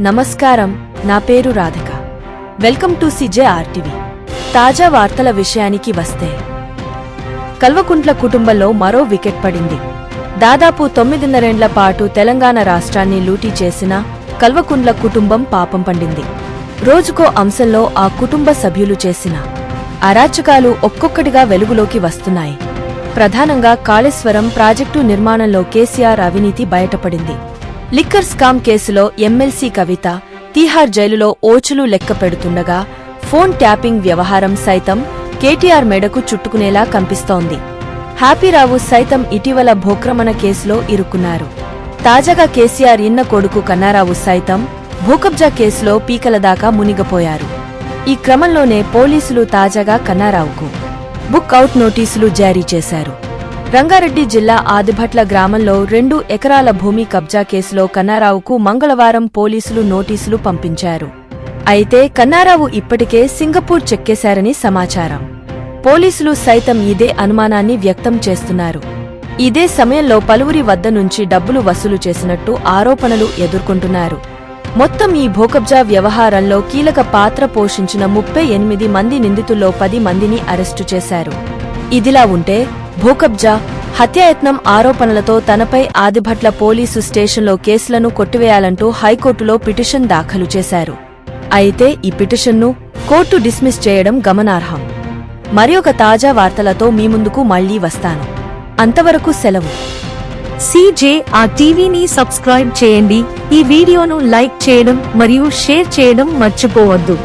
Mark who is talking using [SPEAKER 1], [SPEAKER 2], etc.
[SPEAKER 1] నమస్కారం, నా పేరు రాధిక. Welcome to CJRTV. తాజా వార్తల విషయానికి వస్తే, కల్వకుంట్ల కుటుంబంలో మరో వికెట్ పడింది. దాదాపు 9.5 ఏళ్ల పాటు తెలంగాణ రాష్ట్రాన్ని లూటీ చేసిన కల్వకుంట్ల కుటుంబం పాపం పండింది. రోజుకో అంశంలో ఆ కుటుంబ సభ్యులు చేసిన అరాచకాలు ఒక్కొక్కటిగా వెలుగులోకి వస్తున్నాయి. ప్రధానంగా కాళేశ్వరం ప్రాజెక్టు నిర్మాణంలో కేసీఆర్ అవినీతి బయటపడింది. లిక్కర్ స్కామ్ కేసులో ఎమ్మెల్సీ కవిత తీహార్ జైలులో ఓచులు లెక్క పెడుతుండగా ఫోన్ ట్యాపింగ్ వ్యవహారం సైతం కేటీఆర్ మెడకు చుట్టుకునేలా కనిపిస్తోంది. హ్యాపీరావు సైతం ఇటీవల భూక్రమణ కేసులో ఇరుక్కున్నారు. తాజాగా కేసీఆర్ ఇన్న కొడుకు కన్నారావు సైతం భూకబ్జా కేసులో పీకల దాకా మునిగపోయారు. ఈ క్రమంలోనే పోలీసులు తాజాగా కన్నారావుకు బుక్ అవుట్ నోటీసులు జారీ చేశారు. రంగారెడ్డి జిల్లా ఆదిభట్ల గ్రామంలో 2 ఎకరాల భూమి కబ్జా కేసులో కన్నారావుకు మంగళవారం పోలీసులు నోటీసులు పంపించారు. అయితే కన్నారావు ఇప్పటికే సింగపూర్ చెక్కేశారని సమాచారం. పోలీసులు సైతం ఇదే అనుమానాన్ని వ్యక్తం చేస్తున్నారు. ఇదే సమయంలో పలువురి వద్ద నుంచి డబ్బులు వసూలు చేసినట్టు ఆరోపణలు ఎదుర్కొంటున్నారు. మొత్తం ఈ భూకబ్జా వ్యవహారంలో కీలక పాత్ర పోషించిన 38 మంది నిందితుల్లో 10 మందిని అరెస్టు చేశారు. ఇదిలా ఉంటే, భూకబ్జా, హత్యాయత్నం ఆరోపణలతో తనపై ఆదిభట్ల పోలీసు స్టేషన్లో కేసులను కొట్టివేయాలంటూ హైకోర్టులో పిటిషన్ దాఖలు చేశారు. అయితే ఈ పిటిషన్ను కోర్టు డిస్మిస్ చేయడం గమనార్హం. మరొక తాజా వార్తలతో మీ ముందుకు మళ్లీ వస్తాను. అంతవరకు సెలవు.
[SPEAKER 2] CJRTVని సబ్స్క్రైబ్ చేయండి. ఈ వీడియోను లైక్ చేయడం మరియు షేర్ చేయడం మర్చిపోవద్దు.